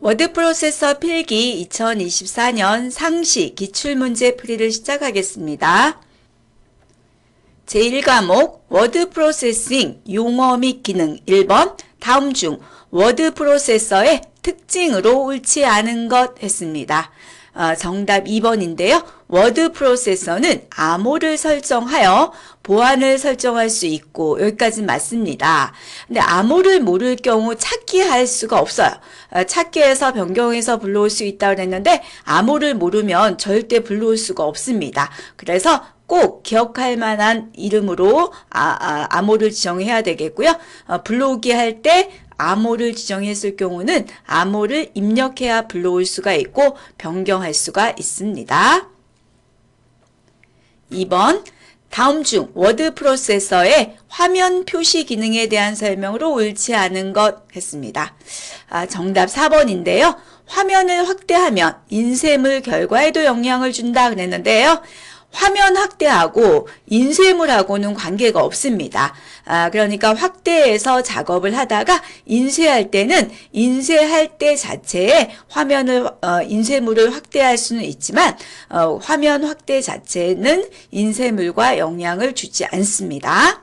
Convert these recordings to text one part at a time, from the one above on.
워드 프로세서 필기 2024년 상시 기출문제 풀이를 시작하겠습니다. 제1과목 워드 프로세싱 용어 및 기능 1번 다음 중 워드 프로세서의 특징으로 옳지 않은 것 했습니다. 정답 2번인데요. 워드 프로세서는 암호를 설정하여 보안을 설정할 수 있고 여기까지 맞습니다. 근데 암호를 모를 경우 찾기 할 수가 없어요. 찾기해서 변경해서 불러올 수 있다고 했는데 암호를 모르면 절대 불러올 수가 없습니다. 그래서 꼭 기억할 만한 이름으로 암호를 지정해야 되겠고요. 불러오기 할 때 암호를 지정했을 경우는 암호를 입력해야 불러올 수가 있고 변경할 수가 있습니다. 2번 다음 중 워드 프로세서의 화면 표시 기능에 대한 설명으로 옳지 않은 것 했습니다. 정답 4번인데요. 화면을 확대하면 인쇄물 결과에도 영향을 준다 그랬는데요. 화면 확대하고 인쇄물하고는 관계가 없습니다. 그러니까 확대해서 작업을 하다가 인쇄할 때는 인쇄할 때 자체에 화면을 인쇄물을 확대할 수는 있지만 화면 확대 자체는 인쇄물과 영향을 주지 않습니다.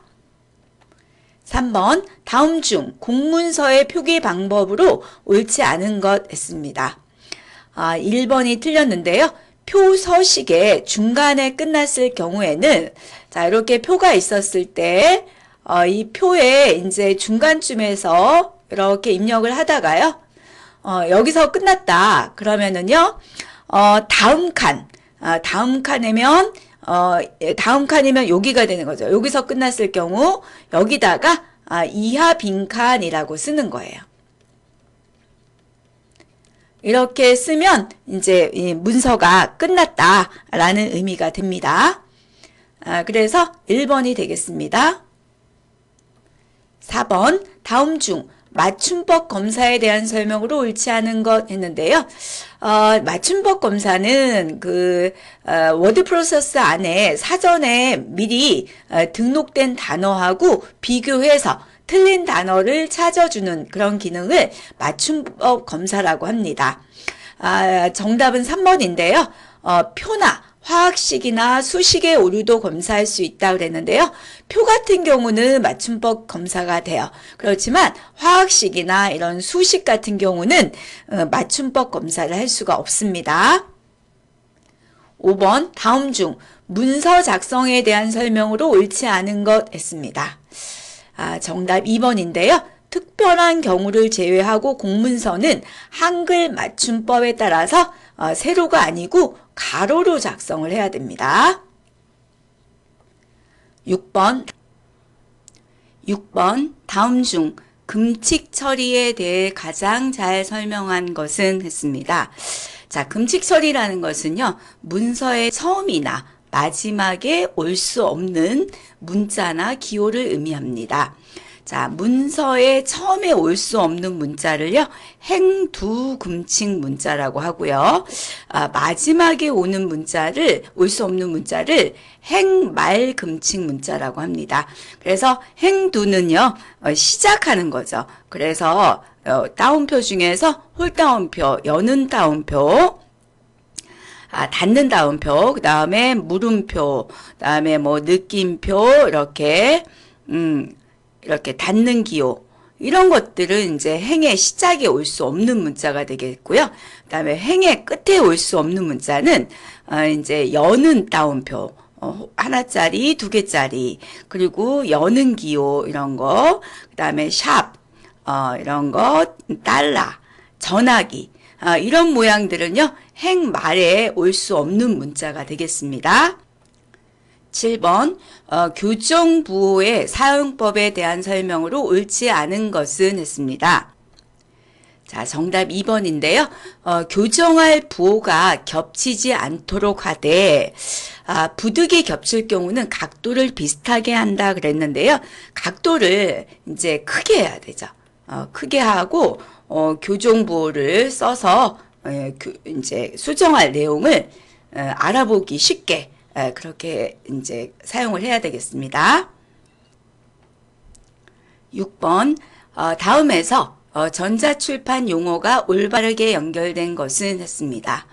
3번 다음 중 공문서의 표기 방법으로 옳지 않은 것 했습니다. 1번이 틀렸는데요. 표 서식의 중간에 끝났을 경우에는 자 이렇게 표가 있었을 때 이 표에 이제 중간쯤에서 이렇게 입력을 하다가요. 여기서 끝났다. 그러면은요. 다음 칸이면 다음 칸이면 여기가 되는 거죠. 여기서 끝났을 경우 여기다가 이하 빈칸이라고 쓰는 거예요. 이렇게 쓰면 이제 이 문서가 끝났다라는 의미가 됩니다. 그래서 1번이 되겠습니다. 4번 다음 중 맞춤법 검사에 대한 설명으로 옳지 않은 것 했는데요. 맞춤법 검사는 워드 프로세서 안에 사전에 미리 등록된 단어하고 비교해서 틀린 단어를 찾아주는 그런 기능을 맞춤법 검사라고 합니다. 정답은 3번인데요. 표나 화학식이나 수식의 오류도 검사할 수 있다고 그랬는데요. 표 같은 경우는 맞춤법 검사가 돼요. 그렇지만 화학식이나 이런 수식 같은 경우는 맞춤법 검사를 할 수가 없습니다. 5번 다음 중 문서 작성에 대한 설명으로 옳지 않은 것 했습니다. 정답 2번인데요. 특별한 경우를 제외하고 공문서는 한글 맞춤법에 따라서 세로가 아니고 가로로 작성을 해야 됩니다. 6번 다음 중 금칙 처리에 대해 가장 잘 설명한 것은 했습니다. 자, 금칙 처리라는 것은요. 문서의 처음이나 마지막에 올 수 없는 문자나 기호를 의미합니다. 자, 문서의 처음에 올 수 없는 문자를요, 행두금칙 문자라고 하고요. 마지막에 오는 문자를, 올 수 없는 문자를 행말금칙 문자라고 합니다. 그래서 행두는요, 시작하는 거죠. 그래서, 따옴표 중에서 홀따옴표, 여는 따옴표, 닫는 따옴표, 그 다음에 물음표, 그 다음에 뭐 느낌표, 이렇게 닫는 기호, 이런 것들은 이제 행의 시작에 올 수 없는 문자가 되겠고요. 그 다음에 행의 끝에 올 수 없는 문자는, 이제 여는 따옴표, 하나짜리, 두 개짜리, 그리고 여는 기호, 이런 거, 그 다음에 샵, 이런 거, 달러, 전화기, 이런 모양들은요, 행 말에 올 수 없는 문자가 되겠습니다. 7번, 교정부호의 사용법에 대한 설명으로 옳지 않은 것은 했습니다. 자, 정답 2번인데요. 교정할 부호가 겹치지 않도록 하되, 부득이 겹칠 경우는 각도를 비슷하게 한다 그랬는데요. 각도를 이제 크게 해야 되죠. 크게 하고, 교정부호를 써서, 이제 수정할 내용을 알아보기 쉽게 그렇게 이제 사용을 해야 되겠습니다. 6번 다음에서 전자출판 용어가 올바르게 연결된 것은 했습니다.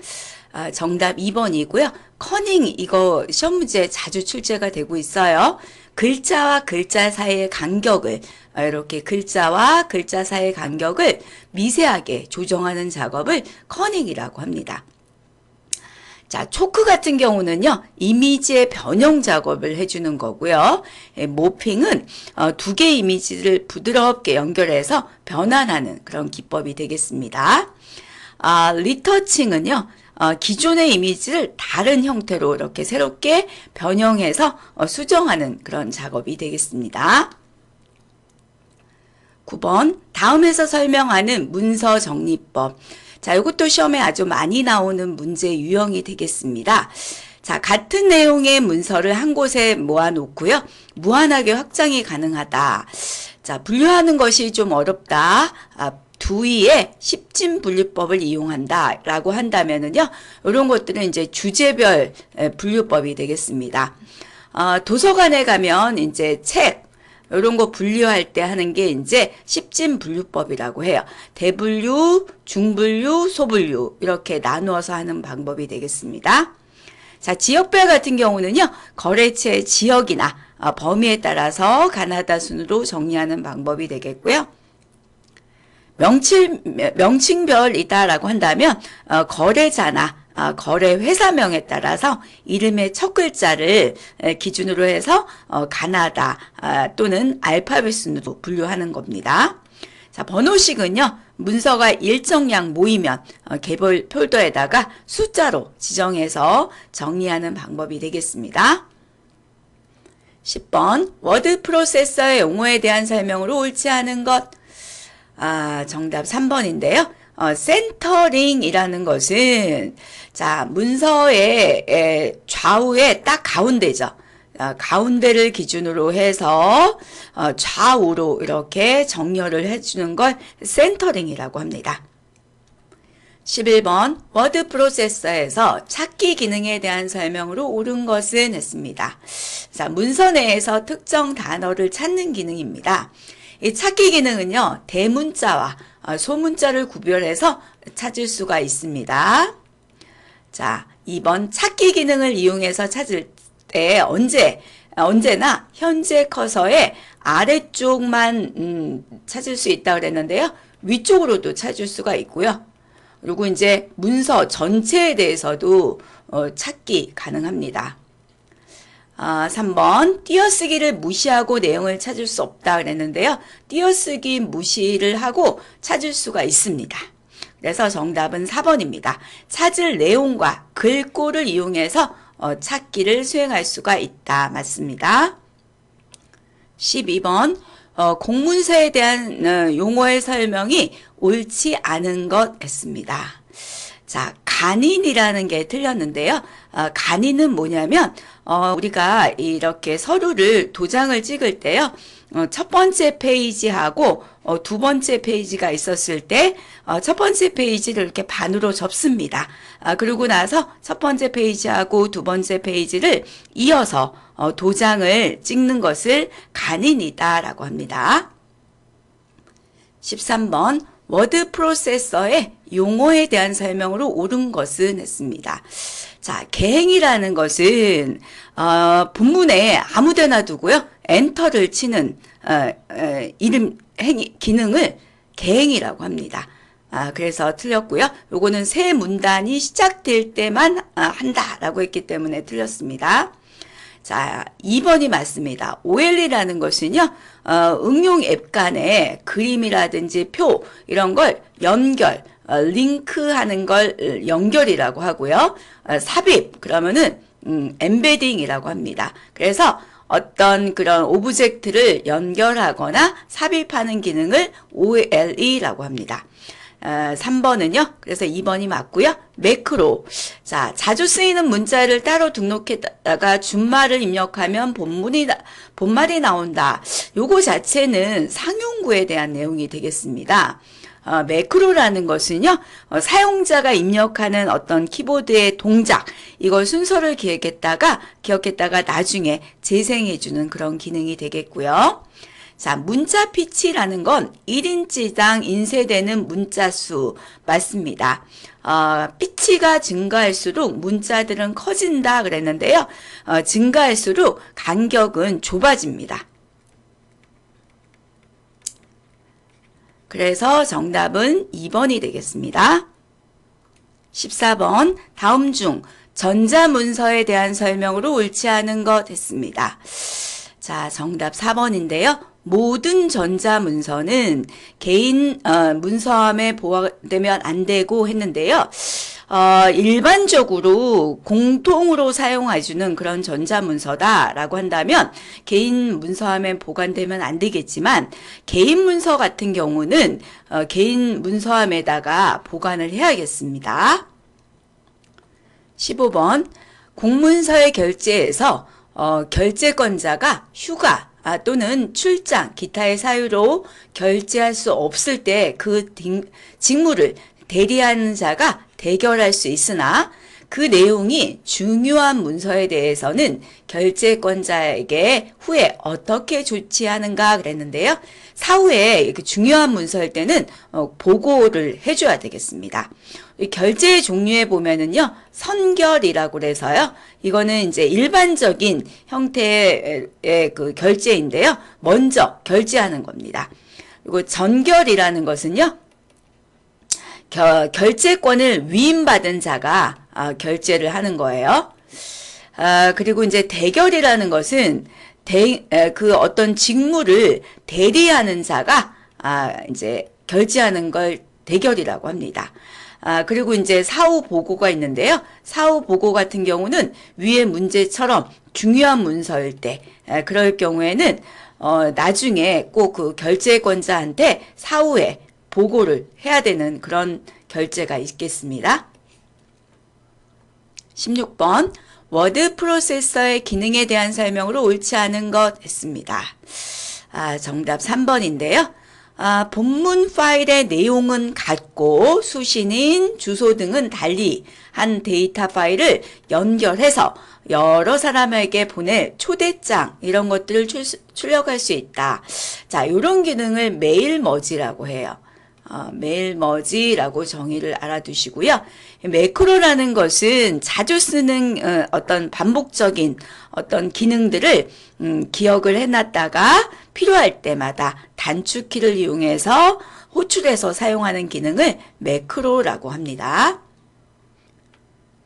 정답 2번이고요. 커닝 이거 시험 문제에 자주 출제가 되고 있어요. 글자와 글자 사이의 간격을 이렇게 글자와 글자 사이의 간격을 미세하게 조정하는 작업을 커닝이라고 합니다. 자, 초크 같은 경우는요, 이미지의 변형 작업을 해주는 거고요. 모핑은 두 개의 이미지를 부드럽게 연결해서 변환하는 그런 기법이 되겠습니다. 리터칭은요, 기존의 이미지를 다른 형태로 이렇게 새롭게 변형해서 수정하는 그런 작업이 되겠습니다. 9번, 다음에서 설명하는 문서 정리법. 자, 이것도 시험에 아주 많이 나오는 문제 유형이 되겠습니다. 자, 같은 내용의 문서를 한 곳에 모아놓고요. 무한하게 확장이 가능하다. 자, 분류하는 것이 좀 어렵다. 두위에 십진 분류법을 이용한다. 라고 한다면은요. 이런 것들은 이제 주제별 분류법이 되겠습니다. 도서관에 가면 이제 책, 이런 거 분류할 때 하는 게 이제 십진 분류법이라고 해요. 대분류, 중분류, 소분류 이렇게 나누어서 하는 방법이 되겠습니다. 자, 지역별 같은 경우는요. 거래처의 지역이나 범위에 따라서 가나다 순으로 정리하는 방법이 되겠고요. 명칭별이다라고 한다면 거래자나 거래 회사명에 따라서 이름의 첫 글자를 기준으로 해서 가나다 또는 알파벳 순으로 분류하는 겁니다. 자, 번호식은요. 문서가 일정량 모이면 개별 폴더에다가 숫자로 지정해서 정리하는 방법이 되겠습니다. 10번 워드 프로세서의 용어에 대한 설명으로 옳지 않은 것. 정답 3번인데요. 센터링이라는 것은 자, 문서의 좌우에 딱 가운데죠. 가운데를 기준으로 해서 좌우로 이렇게 정렬을 해주는 걸 센터링이라고 합니다. 11번 워드 프로세서에서 찾기 기능에 대한 설명으로 옳은 것은 했습니다. 자, 문서 내에서 특정 단어를 찾는 기능입니다. 이 찾기 기능은요, 대문자와 소문자를 구별해서 찾을 수가 있습니다. 자, 2번 찾기 기능을 이용해서 찾을 때 언제나 현재 커서의 아래쪽만 찾을 수 있다고 그랬는데요. 위쪽으로도 찾을 수가 있고요. 그리고 이제 문서 전체에 대해서도 찾기 가능합니다. 3번 띄어쓰기를 무시하고 내용을 찾을 수 없다 그랬는데요. 띄어쓰기 무시를 하고 찾을 수가 있습니다. 그래서 정답은 4번입니다. 찾을 내용과 글꼴을 이용해서 찾기를 수행할 수가 있다. 맞습니다. 12번 공문서에 대한 용어의 설명이 옳지 않은 것 했습니다. 자, 간인이라는 게 틀렸는데요. 간인은 뭐냐면 우리가 이렇게 서류를 도장을 찍을 때요. 첫 번째 페이지하고 두 번째 페이지가 있었을 때 첫 번째 페이지를 이렇게 반으로 접습니다. 그러고 나서 첫 번째 페이지하고 두 번째 페이지를 이어서 도장을 찍는 것을 간인이다라고 합니다. 13번 워드 프로세서의 용어에 대한 설명으로 옳은 것은 했습니다. 자, 개행이라는 것은 본문에 아무데나 두고요. 엔터를 치는 기능을 개행이라고 합니다. 그래서 틀렸고요. 요거는 새 문단이 시작될 때만 한다라고 했기 때문에 틀렸습니다. 자, 2번이 맞습니다. OLE라는 것은요, 응용 앱 간에 그림이라든지 표, 이런 걸 연결, 링크하는 걸 연결이라고 하고요. 삽입, 그러면은, 엠베딩이라고 합니다. 그래서 어떤 그런 오브젝트를 연결하거나 삽입하는 기능을 OLE라고 합니다. 3번은요. 그래서 2번이 맞고요. 매크로. 자, 자주 쓰이는 문자를 따로 등록했다가 준말을 입력하면 본말이 나온다. 요거 자체는 상용구에 대한 내용이 되겠습니다. 매크로라는 것은요. 사용자가 입력하는 어떤 키보드의 동작, 이걸 순서를 기억했다가 나중에 재생해주는 그런 기능이 되겠고요. 자, 문자 피치라는 건 1인치당 인쇄되는 문자 수 맞습니다. 피치가 증가할수록 문자들은 커진다 그랬는데요. 증가할수록 간격은 좁아집니다. 그래서 정답은 2번이 되겠습니다. 14번 다음 중 전자문서에 대한 설명으로 옳지 않은 것 했습니다. 자, 정답 4번인데요. 모든 전자문서는 개인 문서함에 보관되면 안 되고 했는데요. 일반적으로 공통으로 사용해주는 그런 전자문서다라고 한다면 개인 문서함에 보관되면 안 되겠지만 개인 문서 같은 경우는 개인 문서함에다가 보관을 해야겠습니다. 15번 공문서의 결제에서 결제권자가 휴가 또는 출장, 기타의 사유로 결제할 수 없을 때 그 직무를 대리하는 자가 대결할 수 있으나 그 내용이 중요한 문서에 대해서는 결제권자에게 후에 어떻게 조치하는가 그랬는데요. 사후에 이렇게 중요한 문서일 때는 보고를 해줘야 되겠습니다. 결제 종류에 보면은요, 선결이라고 그래서요. 이거는 이제 일반적인 형태의 그 결제인데요. 먼저 결제하는 겁니다. 그리고 전결이라는 것은요, 결제권을 위임받은 자가 결제를 하는 거예요. 그리고 이제 대결이라는 것은 그 어떤 직무를 대리하는 자가 이제 결제하는 걸 대결이라고 합니다. 그리고 이제 사후 보고가 있는데요. 사후 보고 같은 경우는 위의 문제처럼 중요한 문서일 때, 그럴 경우에는 나중에 꼭 그 결제권자한테 사후에 보고를 해야 되는 그런 결제가 있겠습니다. 16번 워드 프로세서의 기능에 대한 설명으로 옳지 않은 것 했습니다. 정답 3번인데요. 본문 파일의 내용은 같고 수신인, 주소 등은 달리 한 데이터 파일을 연결해서 여러 사람에게 보낼 초대장 이런 것들을 출력할 수 있다. 자, 이런 기능을 메일 머지라고 해요. 메일 머지라고 정의를 알아두시고요. 매크로라는 것은 자주 쓰는 어떤 반복적인 어떤 기능들을 기억을 해놨다가 필요할 때마다 단축키를 이용해서 호출해서 사용하는 기능을 매크로라고 합니다.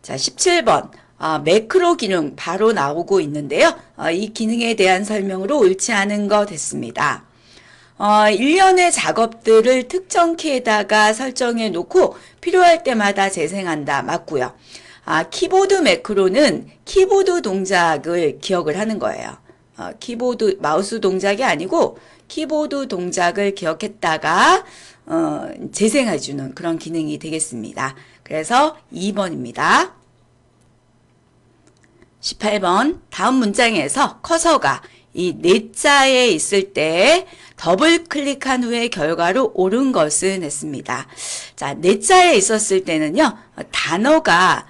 자, 17번 매크로 기능 바로 나오고 있는데요. 이 기능에 대한 설명으로 옳지 않은 것 했습니다. 일련의 작업들을 특정 키에다가 설정해 놓고 필요할 때마다 재생한다. 맞고요. 키보드 매크로는 키보드 동작을 기억을 하는 거예요. 키보드, 마우스 동작이 아니고 키보드 동작을 기억했다가 재생해주는 그런 기능이 되겠습니다. 그래서 2번입니다. 18번 다음 문장에서 커서가 이 네자에 있을 때 더블 클릭한 후에 결과로 옳은 것은 했습니다. 자, 네자에 있었을 때는요, 단어가,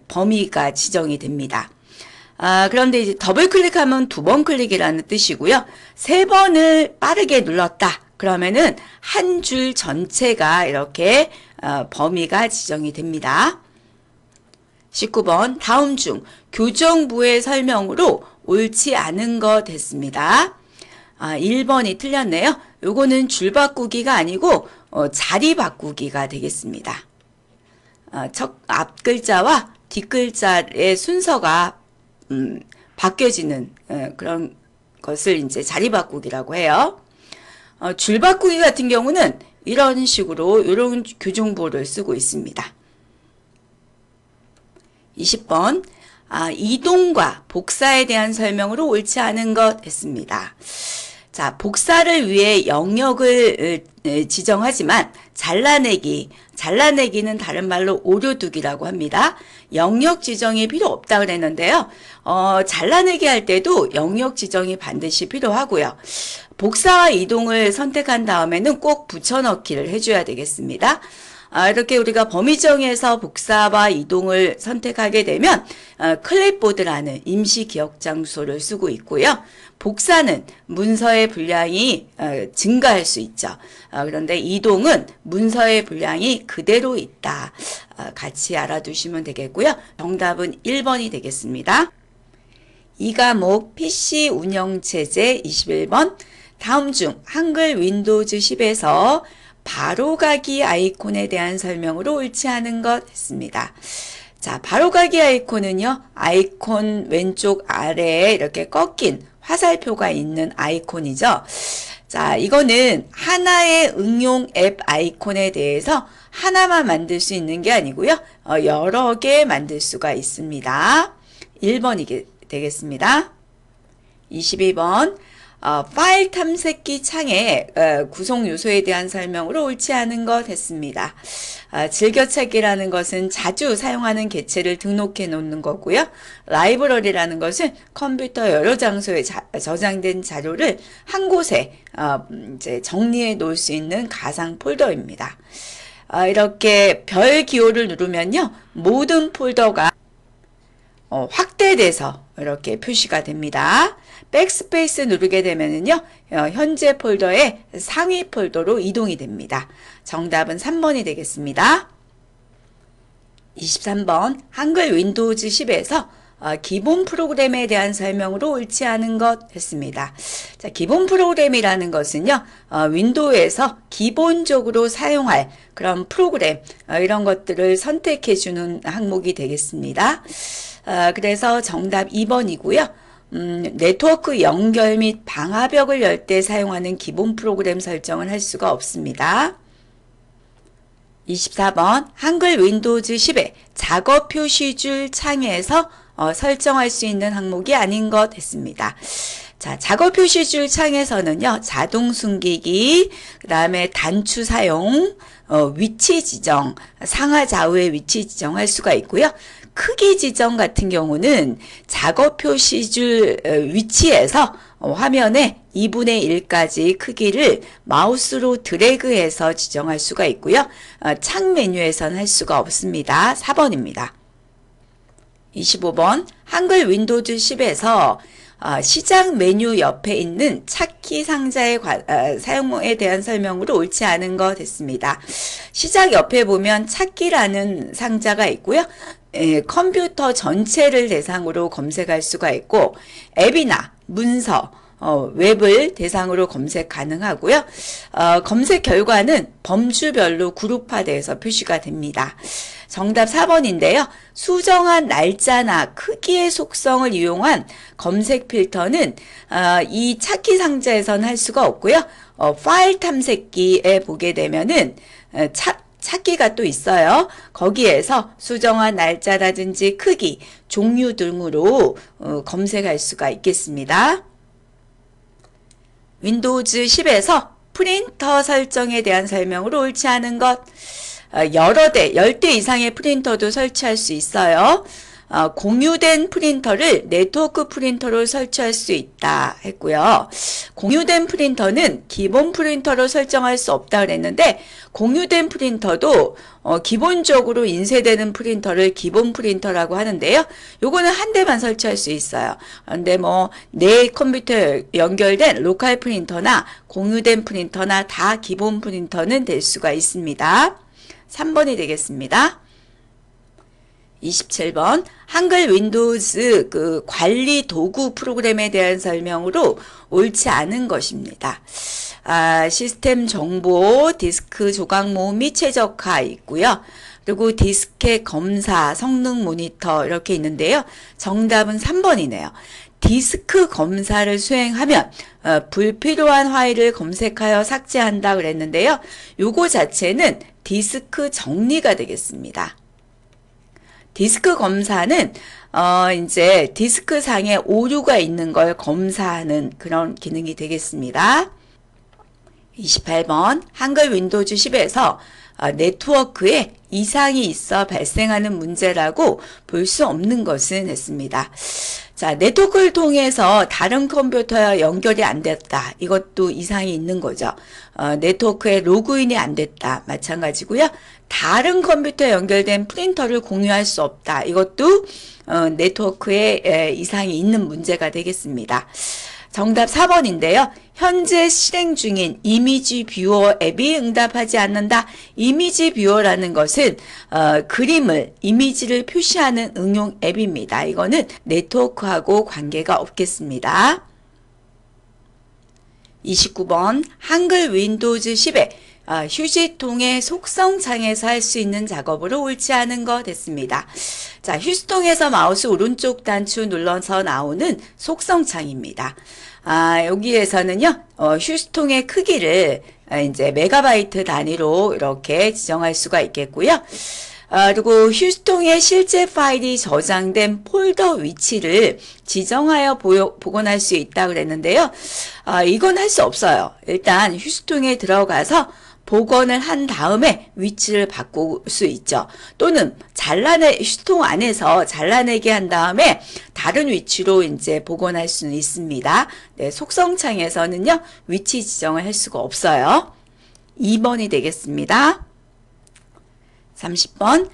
범위가 지정이 됩니다. 그런데 이제 더블 클릭하면 2번 클릭이라는 뜻이고요. 3번을 빠르게 눌렀다. 그러면은 한 줄 전체가 이렇게, 범위가 지정이 됩니다. 19번 다음 중 교정부의 설명으로 옳지 않은 것 했습니다. 1번이 틀렸네요. 요거는 줄 바꾸기가 아니고 자리 바꾸기가 되겠습니다. 앞 글자와 뒷 글자의 순서가 바뀌어지는 그런 것을 이제 자리 바꾸기라고 해요. 줄 바꾸기 같은 경우는 이런 식으로 이런 교정부를 쓰고 있습니다. 20번 이동과 복사에 대한 설명으로 옳지 않은 것 했습니다. 자, 복사를 위해 영역을 지정하지만 잘라내기는 다른 말로 오려두기라고 합니다. 영역 지정이 필요 없다 그랬는데요. 잘라내기 할 때도 영역 지정이 반드시 필요하고요. 복사와 이동을 선택한 다음에는 꼭 붙여넣기를 해줘야 되겠습니다. 이렇게 우리가 범위 정에서 복사와 이동을 선택하게 되면 클립보드라는 임시 기억 장소를 쓰고 있고요. 복사는 문서의 분량이 증가할 수 있죠. 그런데 이동은 문서의 분량이 그대로 있다. 같이 알아두시면 되겠고요. 정답은 1번이 되겠습니다. 2과목 PC 운영체제 21번. 다음 중 한글 윈도우즈 10에서 바로가기 아이콘에 대한 설명으로 옳지 않은 것 했습니다. 자, 바로가기 아이콘은요, 아이콘 왼쪽 아래에 이렇게 꺾인 화살표가 있는 아이콘이죠. 자, 이거는 하나의 응용 앱 아이콘에 대해서 하나만 만들 수 있는 게 아니고요, 여러 개 만들 수가 있습니다. 1번이 되겠습니다. 22번. 파일 탐색기 창의 구성 요소에 대한 설명으로 옳지 않은 것 했습니다. 즐겨찾기라는 것은 자주 사용하는 개체를 등록해 놓는 거고요. 라이브러리라는 것은 컴퓨터 여러 장소에 저장된 자료를 한 곳에 이제 정리해 놓을 수 있는 가상 폴더입니다. 이렇게 별 기호를 누르면요, 모든 폴더가 확대돼서 이렇게 표시가 됩니다. 백스페이스 누르게 되면은요, 현재 폴더의 상위 폴더로 이동이 됩니다. 정답은 3번이 되겠습니다. 23번. 한글 윈도우즈 10에서 기본 프로그램에 대한 설명으로 옳지 않은 것 했습니다. 자, 기본 프로그램이라는 것은요, 윈도우에서 기본적으로 사용할 그런 프로그램, 이런 것들을 선택해 주는 항목이 되겠습니다. 그래서 정답 2번이고요. 네트워크 연결 및 방화벽을 열 때 사용하는 기본 프로그램 설정을 할 수가 없습니다. 24번. 한글 윈도우즈 10의 작업 표시줄 창에서 설정할 수 있는 항목이 아닌 것 했습니다. 자, 작업 표시줄 창에서는요, 자동 숨기기, 그 다음에 단추 사용, 위치 지정, 상하 좌우의 위치 지정할 수가 있고요. 크기 지정 같은 경우는 작업 표시줄 위치에서 화면에 2분의 1까지 크기를 마우스로 드래그해서 지정할 수가 있고요. 창 메뉴에서는 할 수가 없습니다. 4번입니다. 25번. 한글 윈도우즈 10에서 시작 메뉴 옆에 있는 찾기 상자의 사용에 대한 설명으로 옳지 않은 것 했습니다. 시작 옆에 보면 찾기라는 상자가 있고요. 컴퓨터 전체를 대상으로 검색할 수가 있고, 앱이나 문서, 웹을 대상으로 검색 가능하고요. 검색 결과는 범주별로 그룹화되어서 표시가 됩니다. 정답 4번인데요. 수정한 날짜나 크기의 속성을 이용한 검색 필터는 이 찾기 상자에서는 할 수가 없고요. 파일 탐색기에 보게 되면은 찾기가 또 있어요. 거기에서 수정한 날짜라든지 크기, 종류 등으로 검색할 수가 있겠습니다. 윈도우즈 10에서 프린터 설정에 대한 설명으로 옳지 않은 것. 여러 대, 10대 이상의 프린터도 설치할 수 있어요. 공유된 프린터를 네트워크 프린터로 설치할 수 있다 했고요. 공유된 프린터는 기본 프린터로 설정할 수 없다 그랬는데, 공유된 프린터도 기본적으로 인쇄되는 프린터를 기본 프린터라고 하는데요. 요거는 한 대만 설치할 수 있어요. 근데 내 컴퓨터에 연결된 로컬 프린터나 공유된 프린터나 다 기본 프린터는 될 수가 있습니다. 3번이 되겠습니다. 27번. 한글 윈도우즈 관리 도구 프로그램에 대한 설명으로 옳지 않은 것입니다. 시스템 정보, 디스크 조각 모음 및 최적화 있고요. 그리고 디스켓 검사, 성능 모니터 이렇게 있는데요. 정답은 3번이네요. 디스크 검사를 수행하면 불필요한 파일을 검색하여 삭제한다 그랬는데요. 요거 자체는 디스크 정리가 되겠습니다. 디스크 검사는 이제 디스크 상에 오류가 있는 걸 검사하는 그런 기능이 되겠습니다. 28번. 한글 윈도우즈 10에서 네트워크에 이상이 있어 발생하는 문제라고 볼 수 없는 것은 했습니다. 자, 네트워크를 통해서 다른 컴퓨터와 연결이 안 됐다. 이것도 이상이 있는 거죠. 네트워크에 로그인이 안 됐다. 마찬가지고요. 다른 컴퓨터에 연결된 프린터를 공유할 수 없다. 이것도 네트워크에 이상이 있는 문제가 되겠습니다. 정답 4번인데요. 현재 실행 중인 이미지 뷰어 앱이 응답하지 않는다. 이미지 뷰어라는 것은 그림을, 이미지를 표시하는 응용 앱입니다. 이거는 네트워크하고 관계가 없겠습니다. 29번 한글 윈도우즈 10에 휴지통의 속성창에서 할 수 있는 작업으로 옳지 않은 거 됐습니다. 자, 휴지통에서 마우스 오른쪽 단추 눌러서 나오는 속성창입니다. 여기에서는요, 휴지통의 크기를 이제 메가바이트 단위로 이렇게 지정할 수가 있겠고요. 그리고 휴지통에 실제 파일이 저장된 폴더 위치를 지정하여 복원할 수 있다 그랬는데요. 이건 할 수 없어요. 일단 휴지통에 들어가서 복원을 한 다음에 위치를 바꿀 수 있죠. 또는 휴지통 안에서 잘라내게 한 다음에 다른 위치로 이제 복원할 수는 있습니다. 네, 속성창에서는요, 위치 지정을 할 수가 없어요. 2번이 되겠습니다. 30번.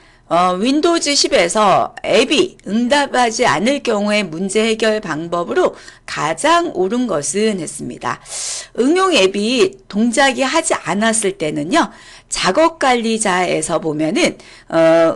윈도우즈 10에서 앱이 응답하지 않을 경우의 문제 해결 방법으로 가장 옳은 것은 했습니다. 응용 앱이 동작이 하지 않았을 때는요, 작업관리자에서 보면은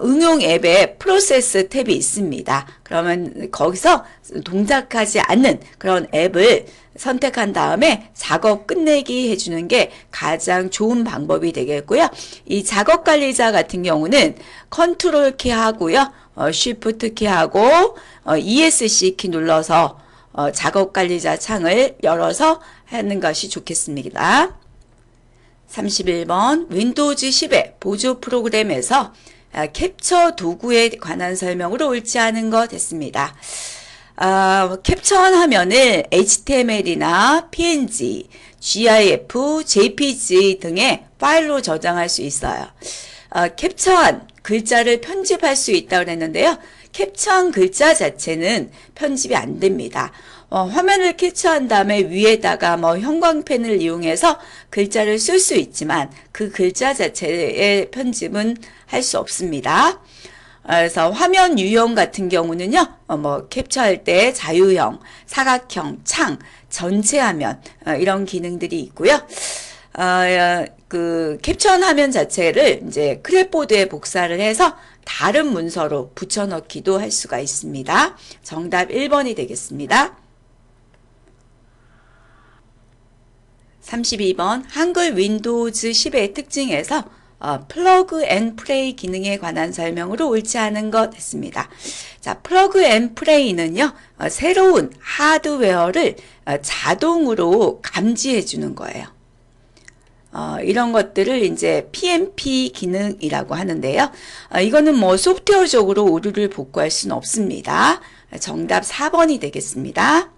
응용 앱에 프로세스 탭이 있습니다. 그러면 거기서 동작하지 않는 그런 앱을 선택한 다음에 작업 끝내기 해주는 게 가장 좋은 방법이 되겠고요. 이 작업관리자 같은 경우는 컨트롤 키 하고요. 쉬프트 키 하고 ESC 키 눌러서 작업관리자 창을 열어서 하는 것이 좋겠습니다. 31번 윈도우즈 10의 보조 프로그램에서 캡처 도구에 관한 설명으로 옳지 않은 것 됐습니다. 캡처한 화면을 HTML이나 PNG, GIF, JPG 등의 파일로 저장할 수 있어요. 캡처한 글자를 편집할 수 있다고 그랬는데요. 캡처한 글자 자체는 편집이 안 됩니다. 화면을 캡처한 다음에 위에다가 형광펜을 이용해서 글자를 쓸 수 있지만 그 글자 자체의 편집은 할 수 없습니다. 그래서 화면 유형 같은 경우는요, 캡처할 때 자유형, 사각형, 창, 전체 화면, 이런 기능들이 있고요. 그 캡처한 화면 자체를 이제 크랩보드에 복사를 해서 다른 문서로 붙여넣기도 할 수가 있습니다. 정답 1번이 되겠습니다. 32번 한글 윈도우즈 10의 특징에서 플러그 앤 플레이 기능에 관한 설명으로 옳지 않은 것 했습니다. 자, 플러그 앤 플레이는요, 새로운 하드웨어를 자동으로 감지해 주는 거예요. 이런 것들을 이제 PNP 기능이라고 하는데요. 이거는 소프트웨어적으로 오류를 복구할 수는 없습니다. 정답 4번이 되겠습니다.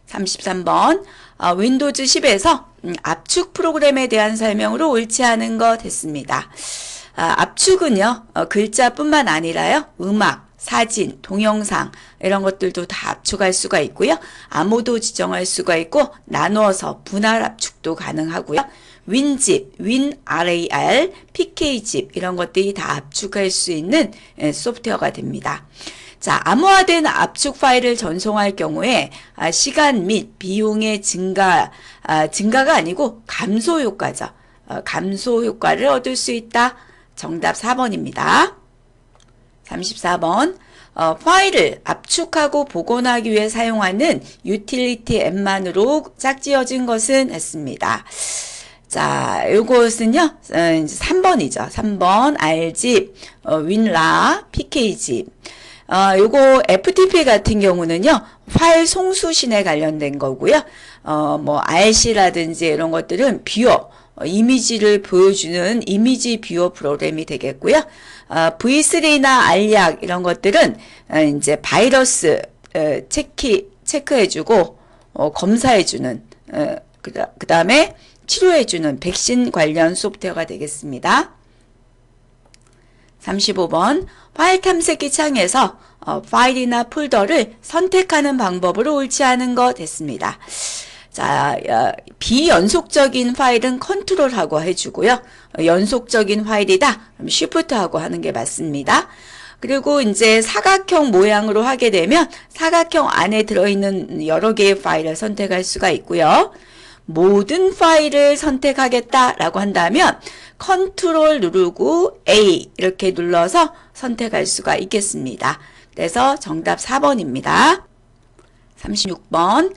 33번 윈도우즈 10에서 압축 프로그램에 대한 설명으로 옳지 않은 것 했습니다. 압축은요, 글자뿐만 아니라요, 음악, 사진, 동영상 이런 것들도 다 압축할 수가 있고요. 암호도 지정할 수가 있고 나누어서 분할 압축도 가능하고요. 윈집, WinRAR, PKzip 이런 것들이 다 압축할 수 있는 소프트웨어가 됩니다. 자, 암호화된 압축 파일을 전송할 경우에 시간 및 비용의 증가가 아니고 감소 효과죠. 감소 효과를 얻을 수 있다. 정답 4번입니다. 34번 파일을 압축하고 복원하기 위해 사용하는 유틸리티 앱만으로 짝지어진 것은 했습니다. 자, 요것은요, 3번이죠. 3번, Rzip, WinRAR, PKzip. 요거 FTP 같은 경우는요, 파일 송수신에 관련된 거고요. RC라든지 이런 것들은 뷰어, 이미지를 보여주는 이미지 뷰어 프로그램이 되겠고요. V3나 알약 이런 것들은 이제 바이러스 체크해주고 검사해주는 그 다음에 치료해주는 백신 관련 소프트웨어가 되겠습니다. 35번 파일 탐색기 창에서 파일이나 폴더를 선택하는 방법으로 옳지 않은 거 됐습니다. 자, 비연속적인 파일은 컨트롤하고 해주고요. 연속적인 파일이다. 그럼 쉬프트하고 하는 게 맞습니다. 그리고 이제 사각형 모양으로 하게 되면 사각형 안에 들어있는 여러 개의 파일을 선택할 수가 있고요. 모든 파일을 선택하겠다라고 한다면 컨트롤 누르고 A 이렇게 눌러서 선택할 수가 있겠습니다. 그래서 정답 4번입니다. 36번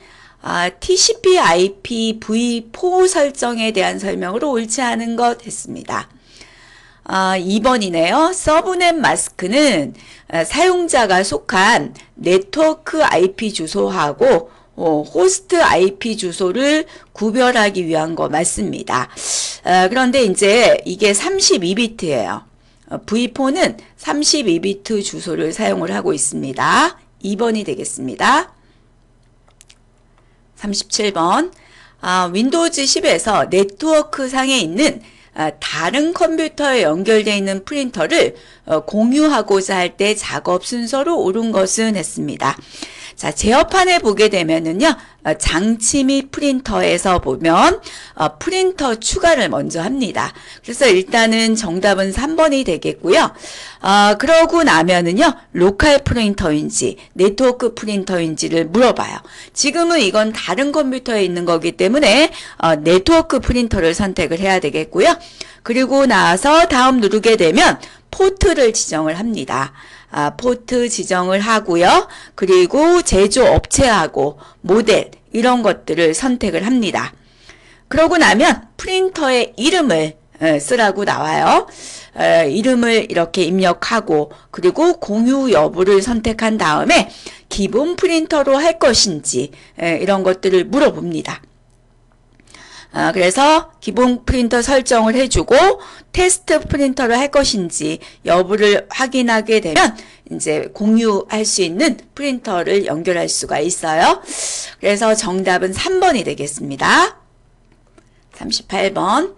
TCP IP v4 설정에 대한 설명으로 옳지 않은 것 됐습니다. 2번이네요. 서브넷 마스크는 사용자가 속한 네트워크 IP 주소하고 호스트 IP 주소를 구별하기 위한 거 맞습니다. 그런데 이제 이게 32비트예요. V4는 32비트 주소를 사용을 하고 있습니다. 2번이 되겠습니다. 37번 윈도우즈 10에서 네트워크 상에 있는 다른 컴퓨터에 연결되어 있는 프린터를 공유하고자 할 때 작업 순서로 옳은 것은 했습니다. 자, 제어판에 보게 되면은요, 장치 및 프린터에서 보면, 프린터 추가를 먼저 합니다. 그래서 일단은 정답은 3번이 되겠고요. 그러고 나면은요, 로컬 프린터인지, 네트워크 프린터인지를 물어봐요. 지금은 이건 다른 컴퓨터에 있는 거기 때문에, 네트워크 프린터를 선택을 해야 되겠고요. 그리고 나서 다음 누르게 되면, 포트를 지정을 합니다. 포트 지정을 하고요. 그리고 제조업체하고 모델 이런 것들을 선택을 합니다. 그러고 나면 프린터의 이름을 쓰라고 나와요. 이름을 이렇게 입력하고 그리고 공유 여부를 선택한 다음에 기본 프린터로 할 것인지 이런 것들을 물어봅니다. 그래서 기본 프린터 설정을 해주고 테스트 프린터를 할 것인지 여부를 확인하게 되면 이제 공유할 수 있는 프린터를 연결할 수가 있어요. 그래서 정답은 3번이 되겠습니다. 38번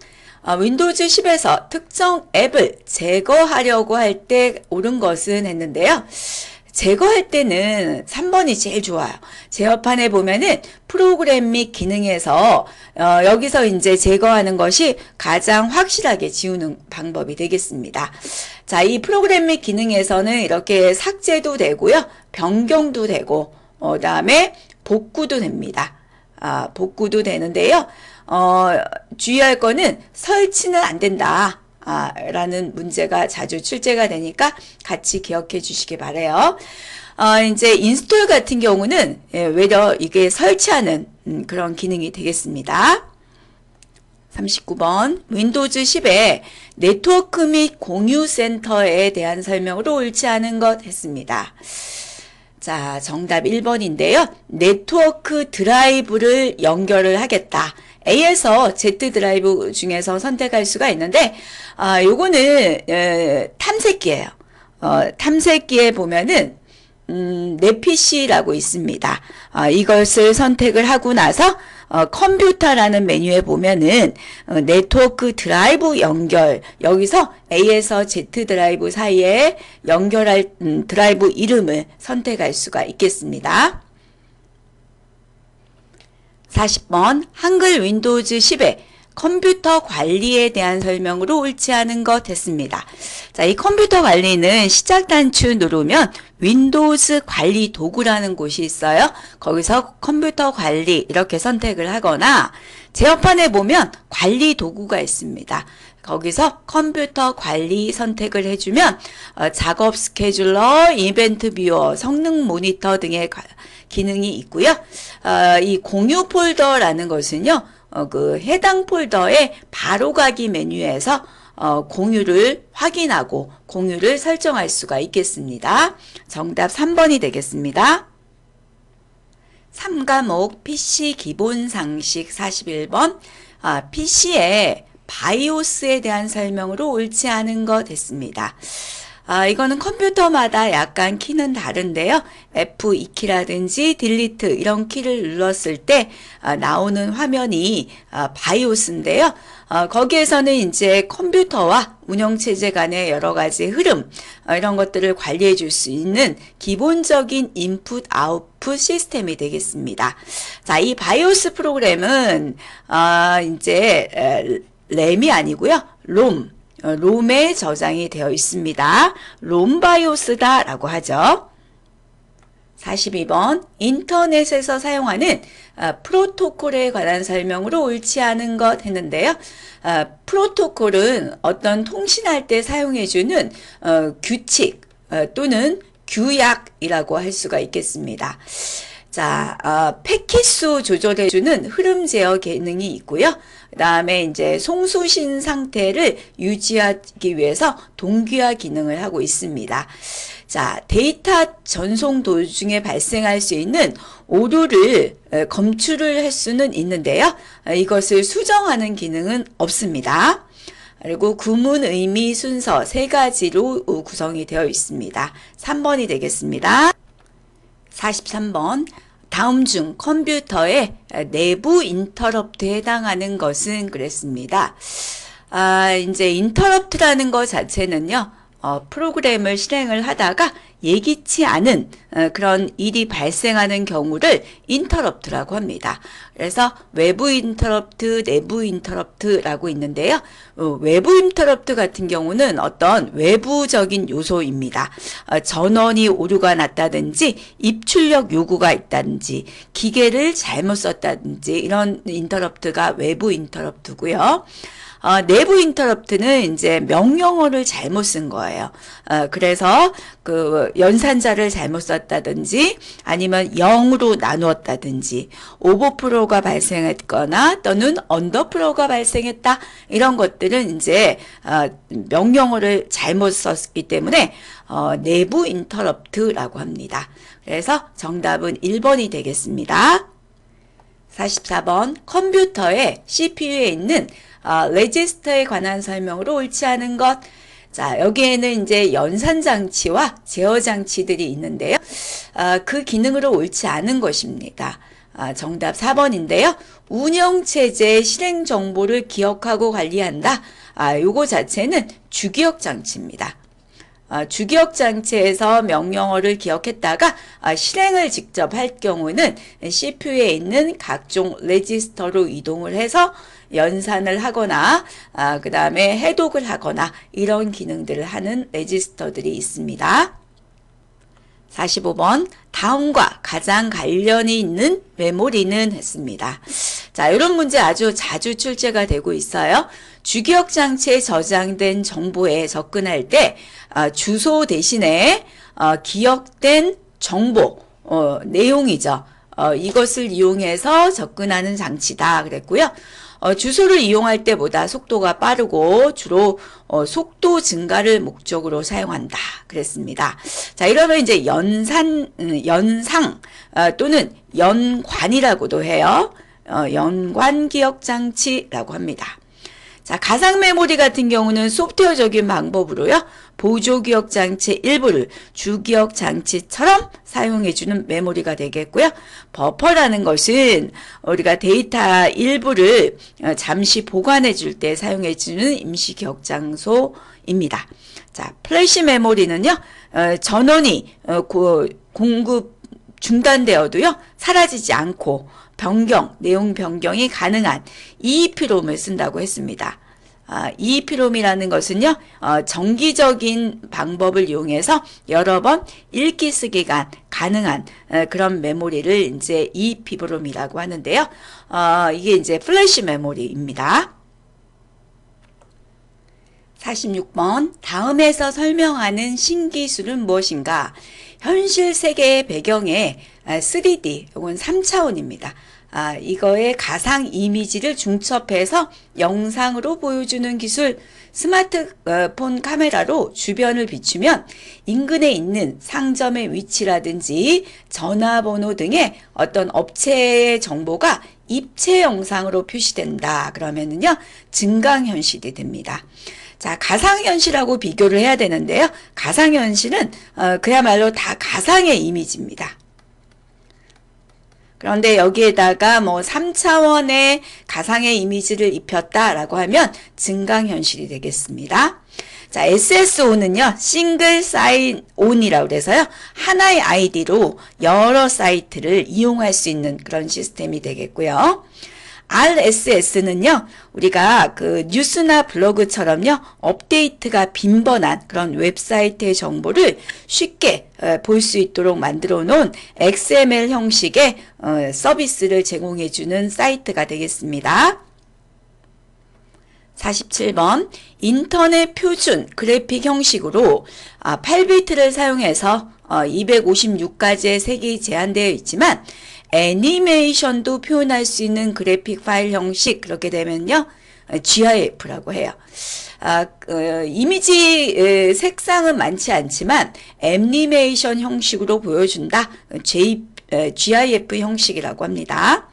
윈도우즈 10에서 특정 앱을 제거하려고 할 때 옳은 것은 했는데요. 제거할 때는 3번이 제일 좋아요. 제어판에 보면은 프로그램 및 기능에서 여기서 이제 제거하는 것이 가장 확실하게 지우는 방법이 되겠습니다. 자, 이 프로그램 및 기능에서는 이렇게 삭제도 되고요. 변경도 되고 그다음에 복구도 됩니다. 복구도 되는데요. 주의할 거는 설치는 안 된다. 라는 문제가 자주 출제가 되니까 같이 기억해 주시기 바래요. 이제 인스톨 같은 경우는 외려 이게 설치하는 그런 기능이 되겠습니다. 39번 윈도우즈 10의 네트워크 및 공유 센터에 대한 설명으로 옳지 않은 것 했습니다. 자, 정답 1번인데요. 네트워크 드라이브를 연결을 하겠다. A에서 Z 드라이브 중에서 선택할 수가 있는데, 요거는, 탐색기예요. 탐색기에 보면은, 내 PC라고 있습니다. 이것을 선택을 하고 나서, 컴퓨터라는 메뉴에 보면은, 네트워크 드라이브 연결, 여기서 A에서 Z 드라이브 사이에 연결할 드라이브 이름을 선택할 수가 있겠습니다. 40번 한글 윈도우즈 10의 컴퓨터 관리에 대한 설명으로 옳지 않은 것 했습니다. 자, 이 컴퓨터 관리는 시작 단추 누르면 윈도우즈 관리 도구라는 곳이 있어요. 거기서 컴퓨터 관리 이렇게 선택을 하거나 제어판에 보면 관리 도구가 있습니다. 거기서 컴퓨터 관리 선택을 해주면 작업 스케줄러, 이벤트 뷰어, 성능 모니터 등의 기능이 있고요. 이 공유 폴더라는 것은요. 그 해당 폴더의 바로가기 메뉴에서 공유를 확인하고 공유를 설정할 수가 있겠습니다. 정답 3번이 되겠습니다. 3과목 PC 기본 상식 41번 PC의 바이오스에 대한 설명으로 옳지 않은 것 됐습니다. 이거는 컴퓨터마다 약간 키는 다른데요. F2키라든지 딜리트 이런 키를 눌렀을 때 나오는 화면이 바이오스인데요. 거기에서는 이제 컴퓨터와 운영체제 간의 여러 가지 흐름, 이런 것들을 관리해 줄 수 있는 기본적인 인풋, 아웃풋 시스템이 되겠습니다. 자, 이 바이오스 프로그램은, 이제, 램이 아니고요. 롬에 저장이 되어 있습니다. 롬바이오스다라고 하죠. 42번 인터넷에서 사용하는 프로토콜에 관한 설명으로 옳지 않은 것 했는데요. 프로토콜은 어떤 통신할 때 사용해주는 규칙 또는 규약이라고 할 수가 있겠습니다. 자, 패킷수 조절해주는 흐름 제어 기능이 있고요. 그 다음에 이제 송수신 상태를 유지하기 위해서 동기화 기능을 하고 있습니다. 자, 데이터 전송 도중에 발생할 수 있는 오류를 검출을 할 수는 있는데요. 이것을 수정하는 기능은 없습니다. 그리고 구문, 의미, 순서 세 가지로 구성이 되어 있습니다. 3번이 되겠습니다. 43번 다음 중 컴퓨터의 내부 인터럽트에 해당하는 것은 그랬습니다. 이제 인터럽트라는 것 자체는요. 프로그램을 실행을 하다가 예기치 않은 그런 일이 발생하는 경우를 인터럽트라고 합니다. 그래서 외부 인터럽트, 내부 인터럽트라고 있는데요. 외부 인터럽트 같은 경우는 어떤 외부적인 요소입니다. 전원이 오류가 났다든지 입출력 요구가 있다든지 기계를 잘못 썼다든지 이런 인터럽트가 외부 인터럽트고요. 내부 인터럽트는 이제 명령어를 잘못 쓴 거예요. 그래서 그 연산자를 잘못 썼다든지 아니면 0으로 나누었다든지 오버프로가 발생했거나 또는 언더프로가 발생했다. 이런 것들은 이제 명령어를 잘못 썼기 때문에 내부 인터럽트라고 합니다. 그래서 정답은 1번이 되겠습니다. 44번 컴퓨터의 CPU에 있는 레지스터에 관한 설명으로 옳지 않은 것. 자, 여기에는 이제 연산장치와 제어장치들이 있는데요. 그 기능으로 옳지 않은 것입니다. 정답 4번인데요. 운영체제의 실행 정보를 기억하고 관리한다. 요거 자체는 주기억 장치입니다. 주기억 장치에서 명령어를 기억했다가 실행을 직접 할 경우는 CPU에 있는 각종 레지스터로 이동을 해서 연산을 하거나 그 다음에 해독을 하거나 이런 기능들을 하는 레지스터들이 있습니다. 45번 다음과 가장 관련이 있는 메모리는 했습니다. 자, 이런 문제 아주 자주 출제가 되고 있어요. 주기억 장치에 저장된 정보에 접근할 때 주소 대신에 기억된 정보, 내용이죠. 이것을 이용해서 접근하는 장치다 그랬고요. 주소를 이용할 때보다 속도가 빠르고 주로 속도 증가를 목적으로 사용한다 그랬습니다. 자, 이러면 이제 연상 또는 연관이라고도 해요. 연관 기억 장치라고 합니다. 자, 가상 메모리 같은 경우는 소프트웨어적인 방법으로요. 보조 기억 장치 일부를 주기억 장치처럼 사용해주는 메모리가 되겠고요. 버퍼라는 것은 우리가 데이터 일부를 잠시 보관해줄 때 사용해주는 임시 기억 장소입니다. 자, 플래시 메모리는요. 전원이 공급 중단되어도요. 사라지지 않고 내용 변경이 가능한 EEPROM을 쓴다고 했습니다. EEPROM이라는 것은요, 정기적인 방법을 이용해서 여러 번 읽기 쓰기가 가능한 그런 메모리를 이제 EEPROM이라고 하는데요. 이게 이제 플래시 메모리입니다. 46번 다음에서 설명하는 신기술은 무엇인가? 현실 세계의 배경에 3D 혹은 3차원입니다. 이거에 가상 이미지를 중첩해서 영상으로 보여주는 기술. 스마트폰 카메라로 주변을 비추면 인근에 있는 상점의 위치라든지 전화번호 등의 어떤 업체의 정보가 입체 영상으로 표시된다. 그러면은요, 증강현실이 됩니다. 자, 가상현실하고 비교를 해야 되는데요. 가상현실은 그야말로 다 가상의 이미지입니다. 그런데 여기에다가 뭐 3차원의 가상의 이미지를 입혔다라고 하면 증강현실이 되겠습니다. 자, SSO는요, 싱글 사인 온이라고 그래서요, 하나의 아이디로 여러 사이트를 이용할 수 있는 그런 시스템이 되겠고요. RSS는요, 우리가 그 뉴스나 블로그처럼요, 업데이트가 빈번한 그런 웹사이트의 정보를 쉽게 볼 수 있도록 만들어 놓은 XML 형식의 서비스를 제공해주는 사이트가 되겠습니다. 47번 인터넷 표준 그래픽 형식으로 8비트를 사용해서 256가지의 색이 제한되어 있지만 애니메이션도 표현할 수 있는 그래픽 파일 형식, 그렇게 되면요 GIF라고 해요. 이미지 색상은 많지 않지만 애니메이션 형식으로 보여준다. GIF 형식이라고 합니다.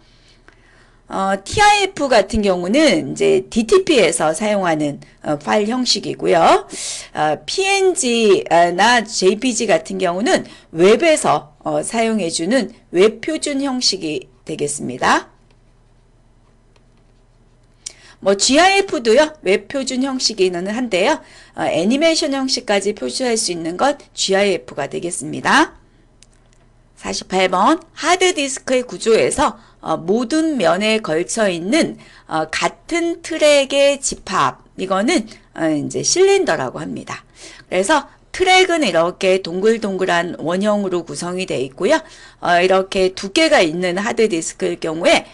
TIF 같은 경우는 이제 DTP에서 사용하는 파일 형식이고요. PNG나 JPG 같은 경우는 웹에서 사용해주는 웹 표준 형식이 되겠습니다. 뭐 GIF도요, 웹 표준 형식이기는 한데요. 애니메이션 형식까지 표시할 수 있는 것 GIF가 되겠습니다. 48번 하드디스크의 구조에서 모든 면에 걸쳐 있는 같은 트랙의 집합, 이거는 이제 실린더라고 합니다. 그래서 트랙은 이렇게 동글동글한 원형으로 구성이 되어 있고요. 이렇게 두께가 있는 하드디스크일 경우에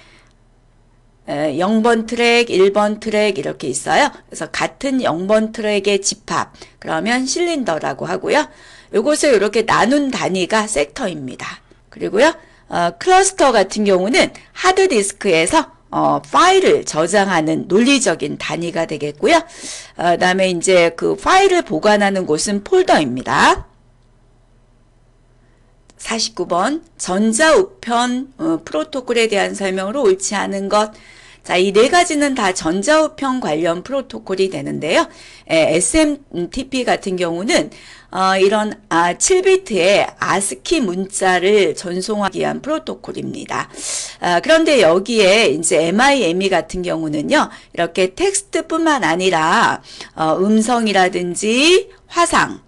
0번 트랙, 1번 트랙 이렇게 있어요. 그래서 같은 0번 트랙의 집합, 그러면 실린더라고 하고요. 요것을 이렇게 나눈 단위가 섹터입니다. 그리고요, 클러스터 같은 경우는 하드디스크에서 파일을 저장하는 논리적인 단위가 되겠고요. 그다음에 이제 그 파일을 보관하는 곳은 폴더입니다. 49번 전자우편 프로토콜에 대한 설명으로 옳지 않은 것. 자, 이 네 가지는 다 전자우편 관련 프로토콜이 되는데요. SMTP 같은 경우는 이런 7비트의 ASCII 문자를 전송하기 위한 프로토콜입니다. 그런데 여기에 이제 MIME 같은 경우는요, 이렇게 텍스트뿐만 아니라 음성이라든지 화상,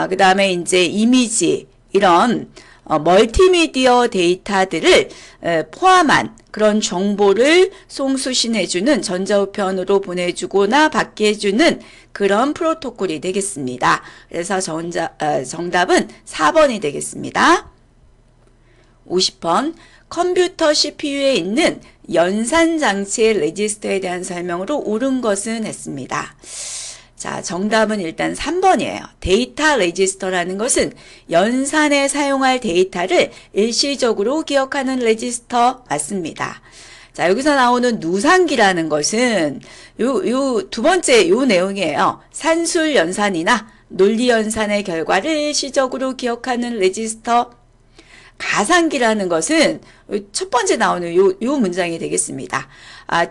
그 다음에 이제 이미지, 이런 멀티미디어 데이터들을 포함한 그런 정보를 송수신해주는, 전자우편으로 보내주거나 받게 해주는 그런 프로토콜이 되겠습니다. 그래서 정답은 4번이 되겠습니다. 50번 컴퓨터 CPU에 있는 연산장치의 레지스터에 대한 설명으로 옳은 것은 했습니다. 자, 정답은 일단 3번이에요. 데이터 레지스터라는 것은 연산에 사용할 데이터를 일시적으로 기억하는 레지스터 맞습니다. 자, 여기서 나오는 누상기라는 것은 요 두 번째 요 내용이에요. 산술 연산이나 논리 연산의 결과를 일시적으로 기억하는 레지스터. 가상기라는 것은 첫 번째 나오는 요 문장이 되겠습니다.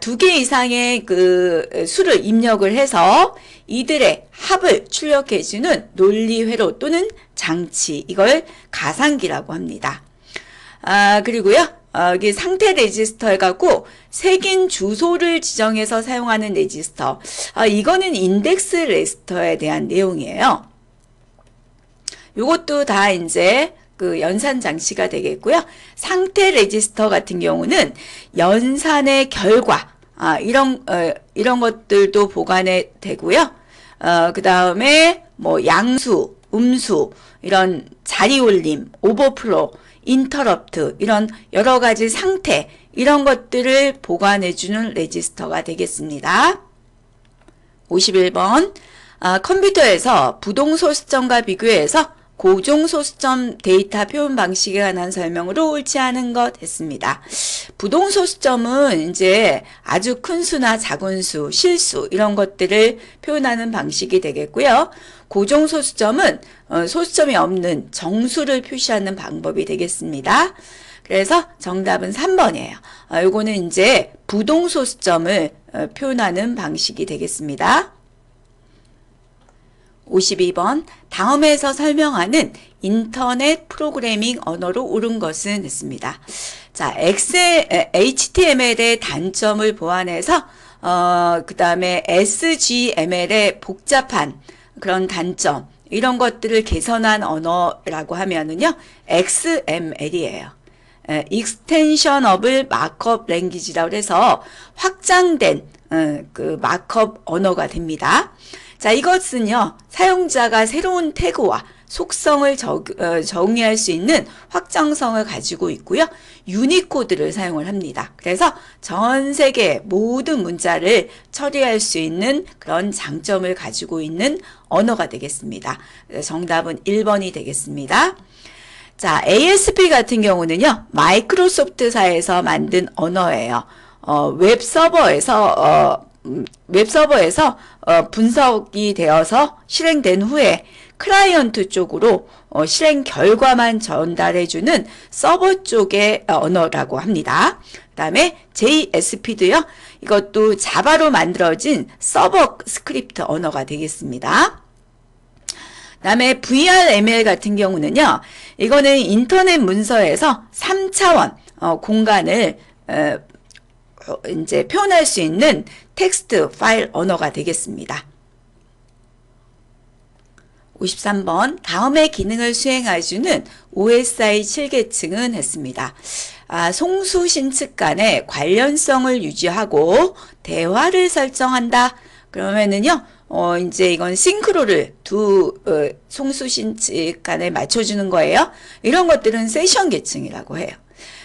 두 개 이상의 그 수를 입력을 해서 이들의 합을 출력해주는 논리 회로 또는 장치, 이걸 가상기라고 합니다. 그리고요, 여기 상태 레지스터 해갖고 색인 주소를 지정해서 사용하는 레지스터. 이거는 인덱스 레지스터에 대한 내용이에요. 요것도 다 이제 그 연산 장치가 되겠고요. 상태 레지스터 같은 경우는 연산의 결과, 이런 것들도 보관이 되고요. 그 다음에 뭐 양수, 음수, 이런 자리 올림, 오버플로, 인터럽트, 이런 여러 가지 상태, 이런 것들을 보관해주는 레지스터가 되겠습니다. 51번 컴퓨터에서 부동소수점과 비교해서 고종소수점 데이터 표현 방식에 관한 설명으로 옳지 않은 것 했습니다. 부동소수점은 이제 아주 큰 수나 작은 수, 실수 이런 것들을 표현하는 방식이 되겠고요. 고종소수점은 소수점이 없는 정수를 표시하는 방법이 되겠습니다. 그래서 정답은 3번이에요. 요거는 이제 부동소수점을 표현하는 방식이 되겠습니다. 52번 다음에서 설명하는 인터넷 프로그래밍 언어로 옳은 것은 했습니다. 자, HTML의 단점을 보완해서 그 다음에 SGML의 복잡한 그런 단점 이런 것들을 개선한 언어라고 하면은요 XML이에요. Extensionable Markup Language라고 해서 확장된 그 마크업 언어가 됩니다. 자, 이것은요 사용자가 새로운 태그와 속성을 정의할 수 있는 확장성을 가지고 있고요. 유니코드를 사용을 합니다. 그래서 전 세계 모든 문자를 처리할 수 있는 그런 장점을 가지고 있는 언어가 되겠습니다. 정답은 1번이 되겠습니다. 자, ASP 같은 경우는요. 마이크로소프트사에서 만든 언어예요. 웹서버에서 분석이 되어서 실행된 후에 클라이언트 쪽으로 실행 결과만 전달해주는 서버 쪽의 언어라고 합니다. 그 다음에 JSP도요. 이것도 자바로 만들어진 서버 스크립트 언어가 되겠습니다. 그 다음에 VRML 같은 경우는요. 이거는 인터넷 문서에서 3차원 공간을 이제 표현할 수 있는 텍스트 파일 언어가 되겠습니다. 53번 다음의 기능을 수행해주는 OSI 7계층은 했습니다. 송수 신측 간의 관련성을 유지하고 대화를 설정한다. 그러면은요, 이제 이건 싱크로를 두 송수 신측 간에 맞춰주는 거예요. 이런 것들은 세션 계층이라고 해요.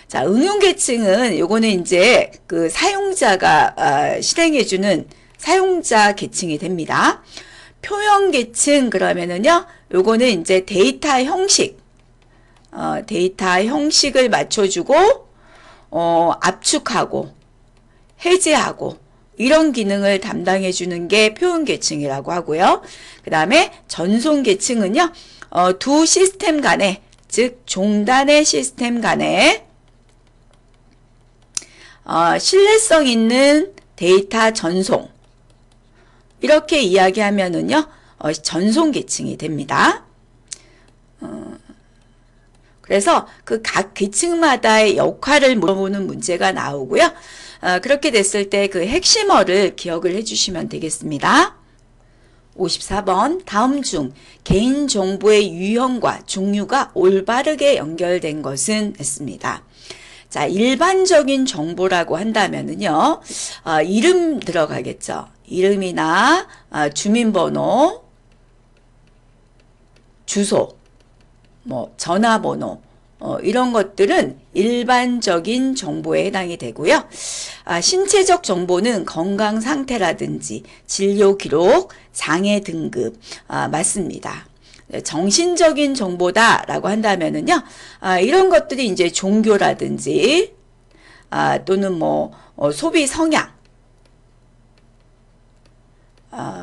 자, 응용 계층은 요거는 이제 그 사용자가 실행해주는 사용자 계층이 됩니다. 표현 계층 그러면은요, 요거는 이제 데이터 형식을 맞춰주고, 압축하고, 해제하고, 이런 기능을 담당해주는 게 표현 계층이라고 하고요. 그 다음에 전송 계층은요, 두 시스템 간에, 즉, 종단의 시스템 간에, 신뢰성 있는 데이터 전송, 이렇게 이야기하면은요, 전송 계층이 됩니다. 그래서 그 각 계층마다의 역할을 물어보는 문제가 나오고요. 그렇게 됐을 때 그 핵심어를 기억을 해주시면 되겠습니다. 54번 다음 중 개인정보의 유형과 종류가 올바르게 연결된 것은 했습니다. 자, 일반적인 정보라고 한다면은요, 이름 들어가겠죠. 이름이나 주민번호, 주소, 뭐 전화번호, 이런 것들은 일반적인 정보에 해당이 되고요. 신체적 정보는 건강 상태라든지 진료 기록, 장애 등급 맞습니다. 정신적인 정보다라고 한다면은요, 이런 것들이 이제 종교라든지 또는 뭐 소비 성향,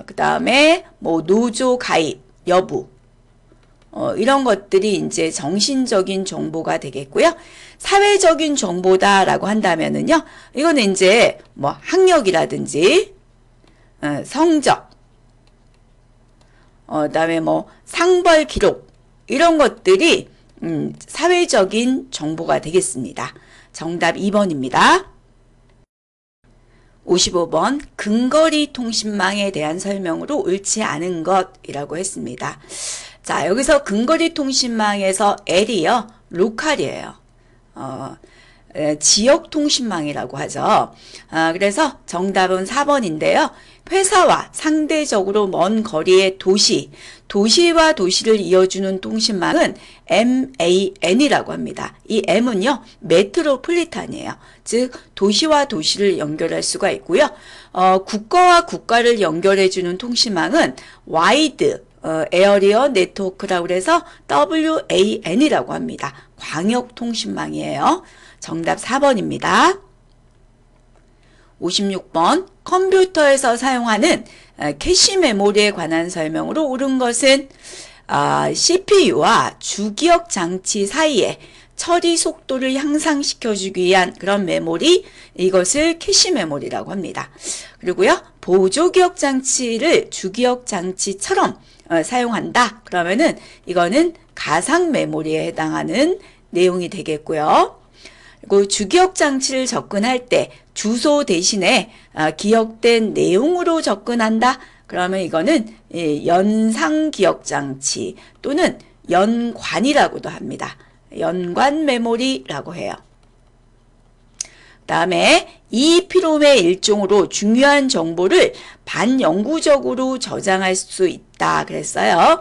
그 다음에 뭐 노조 가입 여부, 이런 것들이 이제 정신적인 정보가 되겠고요. 사회적인 정보다라고 한다면은요, 이거는 이제 뭐 학력이라든지 성적, 그다음에 뭐 상벌 기록 이런 것들이 사회적인 정보가 되겠습니다. 정답 2번입니다. 55번 근거리 통신망에 대한 설명으로 옳지 않은 것이라고 했습니다. 자, 여기서 근거리 통신망에서 L이요, 로컬이에요. 지역 통신망이라고 하죠. 그래서 정답은 4번인데요. 회사와 상대적으로 먼 거리의 도시와 도시를 이어주는 통신망은 MAN이라고 합니다. 이 M은요, 메트로폴리탄이에요. 즉, 도시와 도시를 연결할 수가 있고요. 국가와 국가를 연결해주는 통신망은 와이드 에어리어 네트워크라고 해서 WAN이라고 합니다. 광역 통신망이에요. 정답 4번입니다. 56번 컴퓨터에서 사용하는 캐시 메모리에 관한 설명으로 옳은 것은 CPU와 주기억 장치 사이에 처리 속도를 향상시켜주기 위한 그런 메모리, 이것을 캐시 메모리라고 합니다. 그리고요, 보조기억 장치를 주기억 장치처럼 사용한다. 그러면은 이거는 가상 메모리에 해당하는 내용이 되겠고요. 그리고 주기억 장치를 접근할 때 주소 대신에 기억된 내용으로 접근한다. 그러면 이거는 연상 기억 장치 또는 연관이라고도 합니다. 연관 메모리라고 해요. 그다음에 EEPROM의 일종으로 중요한 정보를 반영구적으로 저장할 수 있다 그랬어요.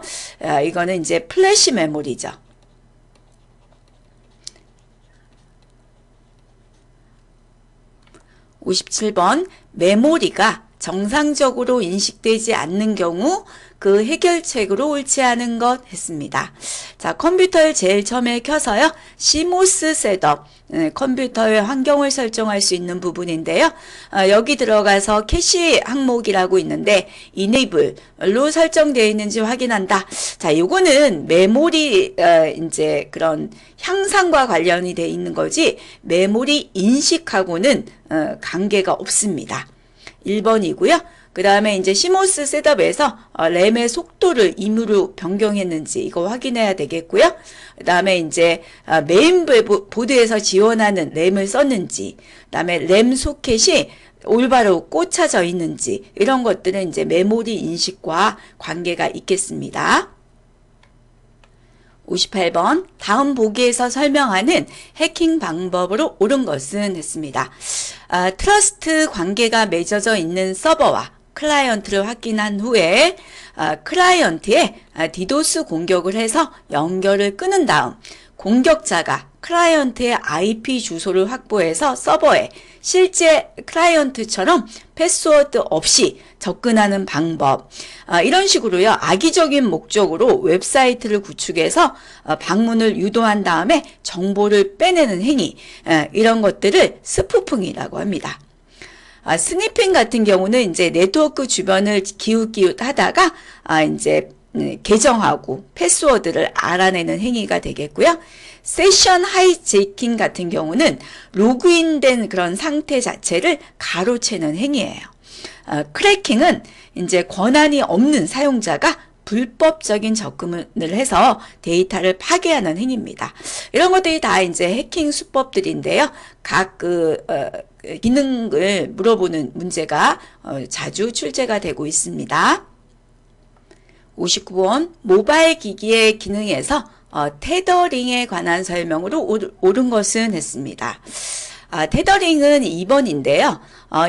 이거는 이제 플래시 메모리죠. 57번 메모리가 정상적으로 인식되지 않는 경우 그 해결책으로 옳지 않은 것 했습니다. 자, 컴퓨터를 제일 처음에 켜서요. CMOS 셋업, 컴퓨터의 환경을 설정할 수 있는 부분인데요. 여기 들어가서 캐시 항목이라고 있는데 enable로 설정되어 있는지 확인한다. 자, 요거는 메모리 이제 그런 향상과 관련이 돼 있는 거지 메모리 인식하고는 관계가 없습니다. 1번이고요. 그 다음에 이제 CMOS 셋업에서 램의 속도를 임의로 변경했는지 이거 확인해야 되겠고요. 그 다음에 이제 메인보드에서 지원하는 램을 썼는지, 그 다음에 램 소켓이 올바로 꽂혀져 있는지 이런 것들은 이제 메모리 인식과 관계가 있겠습니다. 58번 다음 보기에서 설명하는 해킹 방법으로 옳은 것은 했습니다. 트러스트 관계가 맺어져 있는 서버와 클라이언트를 확인한 후에 클라이언트에 디도스 공격을 해서 연결을 끊은 다음 공격자가 클라이언트의 IP 주소를 확보해서 서버에 실제 클라이언트처럼 패스워드 없이 접근하는 방법. 이런 식으로요. 악의적인 목적으로 웹사이트를 구축해서 방문을 유도한 다음에 정보를 빼내는 행위. 이런 것들을 스푸핑이라고 합니다. 스니핑 같은 경우는 이제 네트워크 주변을 기웃기웃 하다가 이제 계정하고 패스워드를 알아내는 행위가 되겠고요. 세션 하이제이킹 같은 경우는 로그인된 그런 상태 자체를 가로채는 행위예요. 크래킹은 이제 권한이 없는 사용자가 불법적인 접근을 해서 데이터를 파괴하는 행위입니다. 이런 것들이 다 이제 해킹 수법들인데요. 각 기능을 물어보는 문제가 자주 출제가 되고 있습니다. 59번 모바일 기기의 기능에서 테더링에 관한 설명으로 옳은 것은 했습니다. 테더링은 2번인데요.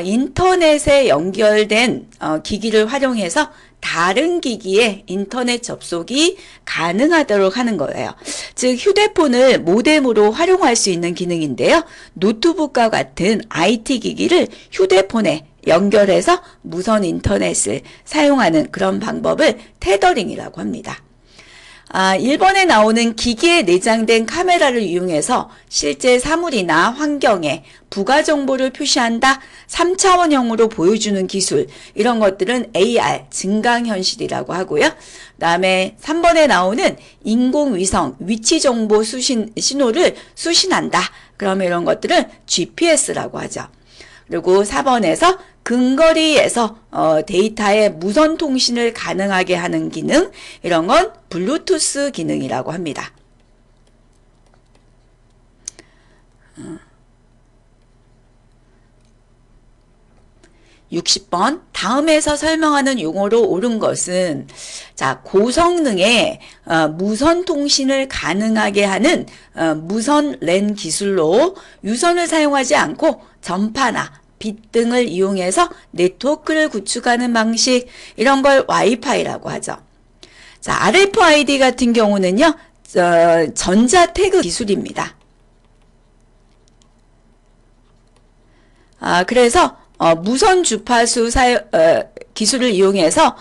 인터넷에 연결된 기기를 활용해서 다른 기기에 인터넷 접속이 가능하도록 하는 거예요. 즉 휴대폰을 모뎀으로 활용할 수 있는 기능인데요. 노트북과 같은 IT 기기를 휴대폰에 연결해서 무선 인터넷을 사용하는 그런 방법을 테더링이라고 합니다. 1번에 나오는 기기에 내장된 카메라를 이용해서 실제 사물이나 환경에 부가 정보를 표시한다. 3차원형으로 보여주는 기술. 이런 것들은 AR, 증강현실이라고 하고요. 그 다음에 3번에 나오는 인공위성, 위치정보 신호를 수신한다. 그러면 이런 것들은 GPS라고 하죠. 그리고 4번에서 근거리에서 데이터의 무선 통신을 가능하게 하는 기능, 이런 건 블루투스 기능이라고 합니다. 60번 다음에서 설명하는 용어로 옳은 것은 자 고성능의 무선 통신을 가능하게 하는 무선 랜 기술로 유선을 사용하지 않고 전파나 빛 등을 이용해서 네트워크를 구축하는 방식, 이런 걸 와이파이라고 하죠. 자, RFID 같은 경우는요, 전자 태그 기술입니다. 그래서 무선 주파수 기술을 이용해서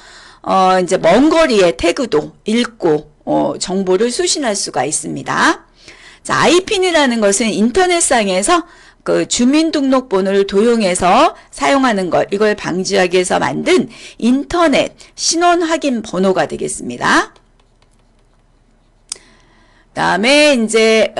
이제 먼 거리의 태그도 읽고 정보를 수신할 수가 있습니다. 자, IPN이라는 것은 인터넷상에서 그 주민등록번호를 도용해서 사용하는 것, 이걸 방지하기 위해서 만든 인터넷 신원 확인 번호가 되겠습니다. 다음에 이제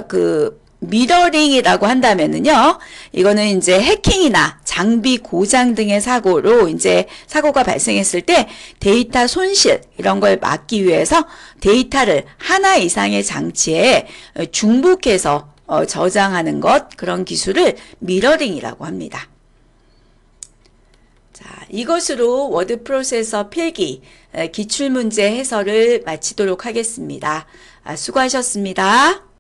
그 미러링이라고 한다면은요, 이거는 이제 해킹이나 장비 고장 등의 사고로 이제 사고가 발생했을 때 데이터 손실 이런 걸 막기 위해서 데이터를 하나 이상의 장치에 중복해서 저장하는 것, 그런 기술을 미러링이라고 합니다. 자, 이것으로 워드 프로세서 필기 기출문제 해설을 마치도록 하겠습니다. 수고하셨습니다.